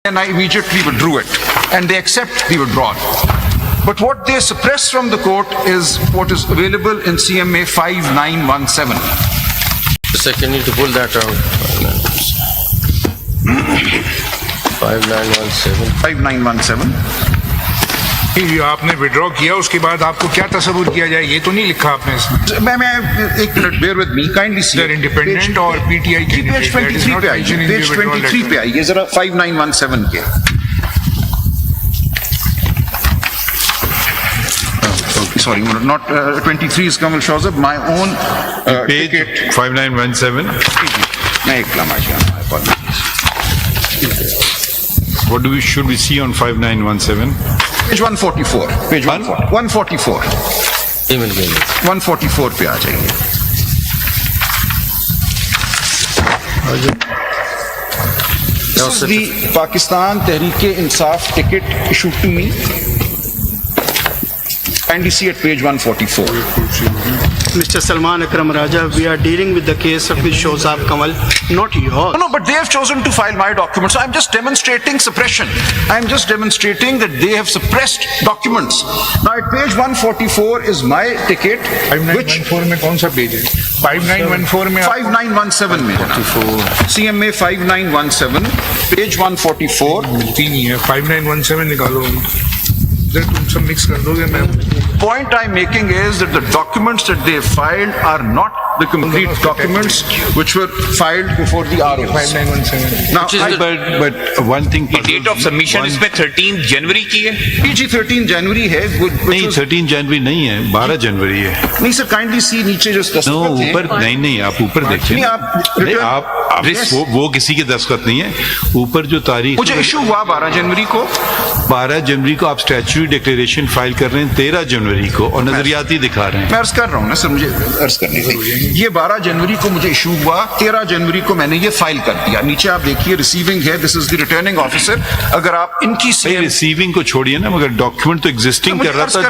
and I immediately withdrew it, and they accept the withdrawal. But what they suppress from the court is what is available in CMA 5917. Second, need to pull that out. 5917. 5917. ये आपने withdraw किया, उसके बाद आपको क्या तस्वुर किया जाए, ये तो नहीं लिखा आपने इसमें। मैं एक minute, bear with me, kindly see. They're independent और PTI की पेज 23 पे आइए, पेज 23 पे आइए जरा 5917 के। Sorry, not 23 is Kamal Shawzab, my own page ticket. 5917. मैं एक लम्हा जाना, apologies. What should we see on 5917? Page 144. Page 144. 144 पे आ जाइए। This is the Pakistan Tehreek-e-Insaf ticket issued to me. Kindly see at page 144. Mr. Salman Akram Raja, we are dealing with the case of Shawzab Kamal, not yours. No, but they have chosen to file my documents. I'm just demonstrating suppression. I'm just demonstrating that they have suppressed documents. Now at page 144 is my ticket, which 5914 में कौन सा page है? 5914 में 5917 में CMA 5917 page 144 मिलती नहीं है। 5917 निकालो, तुम सब मिक्स कर दोगे ma'am. Point I'm making is that the documents that they filed are not the complete documents which were filed before the ROs. 5917 Now, But one thing. Date of submission इसमें 13 जनवरी की है। PG 13 जनवरी है। नहीं, 13 जनवरी नहीं है, 12 जनवरी है। नहीं सर, काइंडली सी नीचे जो नो, ऊपर नहीं, आप ऊपर देखिए। नहीं, आप वो किसी के दस्तखत नहीं है। ऊपर जो तारीख मुझे इशू हुआ 12 जनवरी को। 12 जनवरी को आप स्टैच्यूटरी डिक्लेरेशन फाइल कर रहे हैं 13 जनवरी को, और नजरियाती दिखा रहे हैं। मैं अर्ज कर रहा हूँ ना सर, मुझे अर्ज करने दें। ये 12 जनवरी को मुझे इशू हुआ, 13 जनवरी को मैंने ये फाइल कर दिया। नीचे आप देखिए रिसीविंग है, this is the returning officer. अगर आप इनकी रिसीविंग को छोड़िए ना, मगर डॉक्यूमेंट तो एग्जिस्टिंग कर रहा था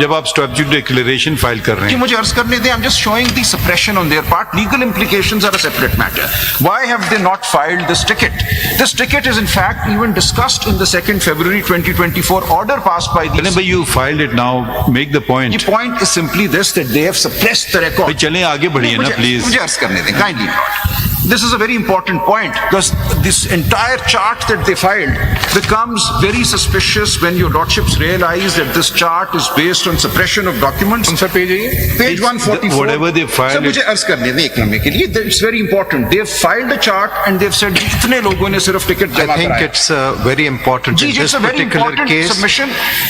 जब आप स्टैच्यूटरी डिक्लेरेशन फाइल कर रहे हैं। मुझे अर्ज करने दें। I am just showing the suppression on their part. Legal implications are a separate matter. Why have they not filed this ticket? This ticket is in fact even discussed in the 2nd February 2024 order passed by the... But you filed it now, make the point. The point is simply this, that they have suppressed the record. भाई चलें आगे बढ़िए ना please. मुझे अर्ज करने दें, kindly not. This is a very important point because this entire chart that they filed becomes very suspicious when your lordships realize that this chart is based on suppression of documents. कौन सा page है ये? Page 144. Whatever they filed. Sir मुझे अर्ज करने दें एक लम्हे के लिए. It's very important. They have filed a chart and they've said इतने लोगों ने सिर्फ टिकट जमा कराया. I think it's very important in this particular case submission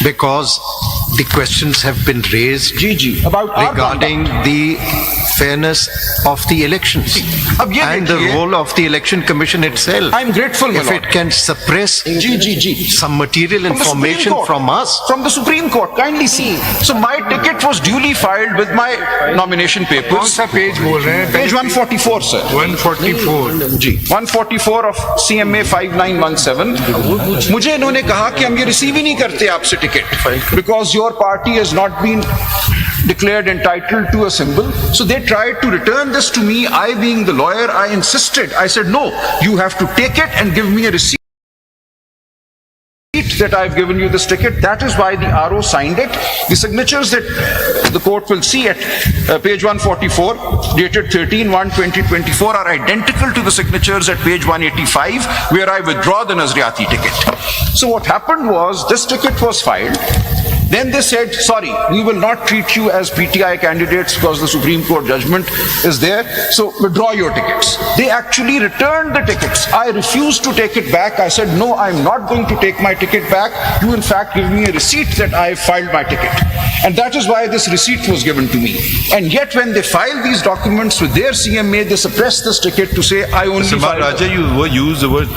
because the questions have been raised about regarding the fairness of the elections and the role of the Election Commission itself. I'm grateful, my if lord. it can suppress some material information from us. From the Supreme Court, kindly see. So my ticket was duly filed with my nomination papers. कौन सा page बोल रहे हैं? Page 144, sir. 144 ji 144 of CMA 5917. मुझे इन्होंने कहा कि हम ये रिसीव ही नहीं करते आपसे ticket because your party has not been declared entitled to a symbol. So they tried to return this to me. I being the lawyer, I insisted. I said, no, you have to take it and give me a receipt that I've given you this ticket. That is why the RO signed it. The signatures that the court will see at page 144, dated 13/1/2024, are identical to the signatures at page 185, where I withdraw the Nazriati ticket. So what happened was, this ticket was filed. Then they said, sorry, we will not treat you as PTI candidates because the Supreme Court judgment is there, so withdraw your tickets. They actually returned the tickets. I refused to take it back. I said, no, I'm not going to take my ticket back. You in fact give me a receipt that I filed my ticket. And that is why this receipt was given to me. And yet when they filed these documents with their CMA, they suppressed this ticket to say, I only filed... Raja, you used the word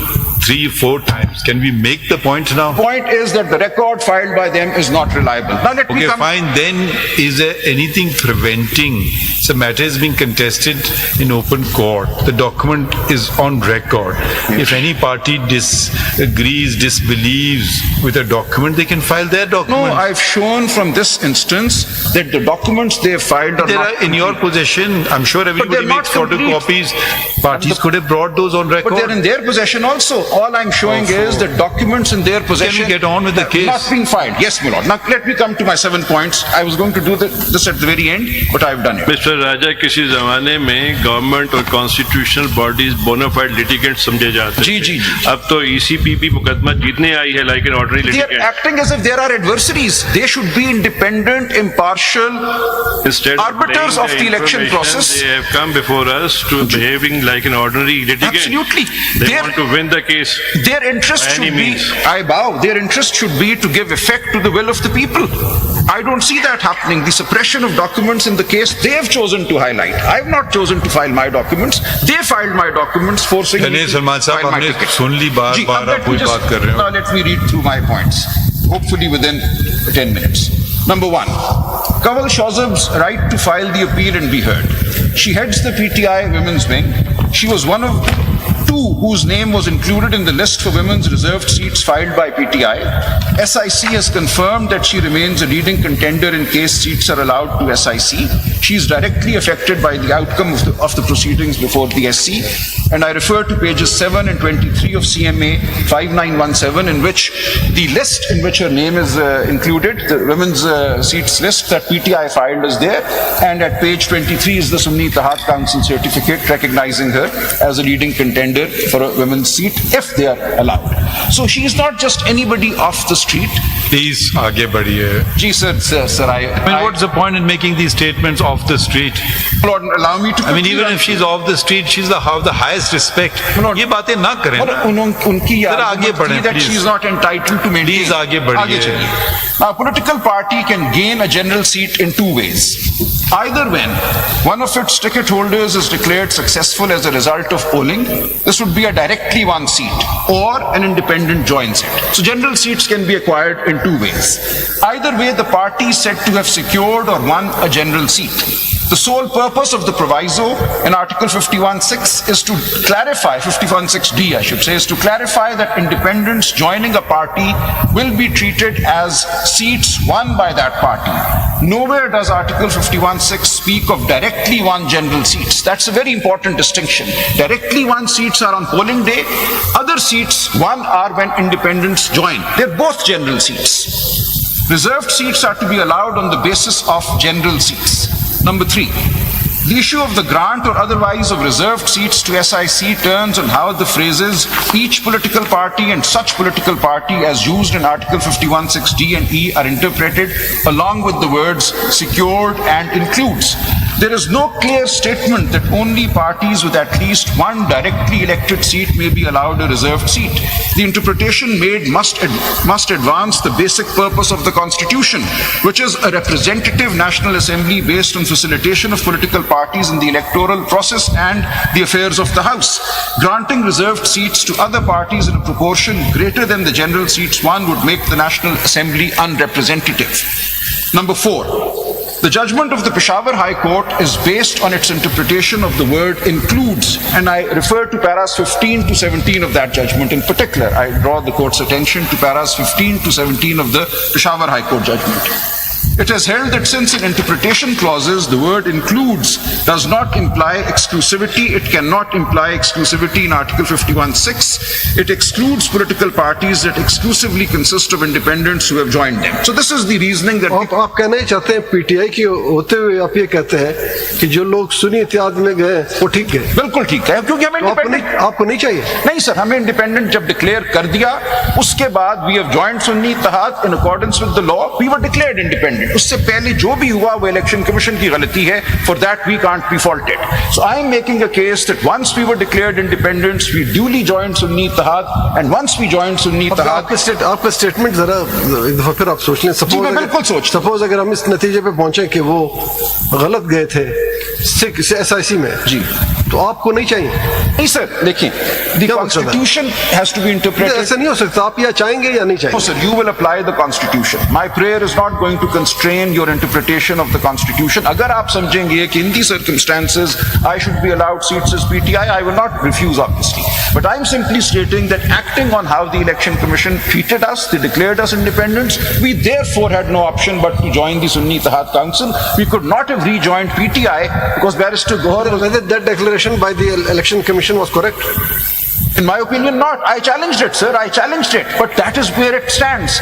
3-4 times. Can we make the point now? The point is that the record filed by them is not reliable. Now let me come... fine. Then is there anything preventing? The matter is being contested in open court. The document is on record. If any party disagrees, disbelieves with a document, they can file their document. No, I've shown from this instance that the documents they have filed are in your possession. I'm sure everybody makes photocopies. Parties could have brought those on record. But they're in their possession also. all I'm showing is that documents in their possession get on with the have case? not been filed. Yes, my lord. Now let me come to my 7 points. I was going to do this at the very end, but I've done it. Mister Raja, किसी जमाने में government और constitutional bodies bonafide litigant समझे जाते जी, थे। जी, जी। अब तो ECP भी मुकदमा जीतने आई है like an ordinary They are litigant. acting as if there are adversaries. They should be independent, impartial, Instead arbiters of the election process. they have come before us to behaving like an ordinary litigant. Absolutely. They want to win the case. Their interest By any should be, means. I bow, their interest should be to give effect to the will of the people. I don't see that happening. The suppression of documents in the case they have chosen to highlight. I have not chosen to file my documents. They filed my documents forcing me नहीं to Salman साहब, file my हमने ticket. सुन ली बार जी, बार अब आप let कोई me just- बात कर रहे हो। Now let me read through my points, hopefully within 10 minutes. Number 1, Kanwal Shozab's right to file the appeal and be heard. She heads the PTI Women's Wing. She was one of 2 whose name was included in the list for women's reserved seats filed by PTI. SIC has confirmed that she remains a leading contender in case seats are allowed to SIC. She is directly affected by the outcome of the proceedings before the SC. And I refer to pages 7 and 23 of CMA 5917, in which the list in which her name is included, the women's seats list that PTI filed is there. And at page 23 is the Sunni Ittihad Council certificate recognizing her as a leading contender for a women's seat if they are allowed. So she is not just anybody off the street. Please आगे बढ़िए। Gee, sir, I mean, what's the point in making these statements off the street? Lord, allow me to. I mean, even if she's off the street, she's have the highest respect. ये बातें ना करें ना। उनकी जरा आगे बढ़ें, that please. she is not entitled to maintain. Please आगे बढ़िए। आगे चलिए। Now, a political party can gain a general seat in 2 ways. Either when one of its ticket holders is declared successful as a result of polling, this would be a directly won seat, or an independent joins it. So general seats can be acquired in 2 ways. Either way, the party is said to have secured or won a general seat. The sole purpose of the proviso in Article 51(6) is to clarify, 51(6)(d) I should say, is to clarify that independents joining a party will be treated as seats won by that party. Nowhere does Article 51(6) speak of directly won general seats. That's a very important distinction. Directly won seats are on polling day. Other seats won are when independents join. They're both general seats. Reserved seats are to be allowed on the basis of general seats. Number 3, the issue of the grant or otherwise of reserved seats to SIC turns on how the phrases each political party and such political party as used in Article 51(6)(d) and (e) are interpreted, along with the words secured and includes. There is no clear statement that only parties with at least one directly elected seat may be allowed a reserved seat. The interpretation made must advance the basic purpose of the Constitution, which is a representative National Assembly based on facilitation of political parties in the electoral process and the affairs of the House. Granting reserved seats to other parties in a proportion greater than the general seats won would make the National Assembly unrepresentative. Number 4, the judgment of the Peshawar High Court is based on its interpretation of the word includes, and I refer to paras 15 to 17 of that judgment. In particular, I draw the court's attention to paras 15 to 17 of the Peshawar High Court judgment. It has held that since in interpretation clauses the word includes does not imply exclusivity, it cannot imply exclusivity in Article 51(6). It excludes political parties that exclusively consist of independents who have joined them. So this is the reasoning that आप कहना ही चाहते हैं PTI की होते हुए आप ये कहते हैं कि जो लोग सुन्नी इत्तेहाद में गए वो ठीक गए। बिल्कुल ठीक है, क्योंकि हमें आपको नहीं चाहिए। नहीं सर, हमें इंडिपेंडेंट जब डिक्लेयर कर दिया उसके बाद we have joined Sunni Ittehad in accordance with the law, we were declared independent. उससे पहले जो भी हुआ वो इलेक्शन कमीशन की गलती है, for that we can't be faulted. So I am making a case that once we were declared independents we duly joined Sunni Ittehad, and once we joined Sunni Ittehad. आपका स्टेटमेंट जरा एक दफा फिर आप सोच लें। सपोज अगर हम इस नतीजे पे पहुंचे कि वो गलत गए थे SIC में जी, तो आपको नहीं चाहिए। नहीं सर, देखिए, the constitution has to be interpreted. ऐसा नहीं हो सकता, आप या चाहेंगे या नहीं चाहेंगे। No sir, you will apply the constitution. My prayer is not going to constrain your interpretation of the constitution. अगर आप समझेंगे कि in these circumstances I should be allowed seats as PTI, I will not refuse obviously. But I am simply stating that acting on how the election commission treated us, they declared us independents, we therefore had no option but to join the Sunni Ittihad Council. We could not have rejoined PTI because Barrister Gohar was... Whether that declaration by the election commission was correct? In my opinion, not. I challenged it, sir. I challenged it. But that is where it stands.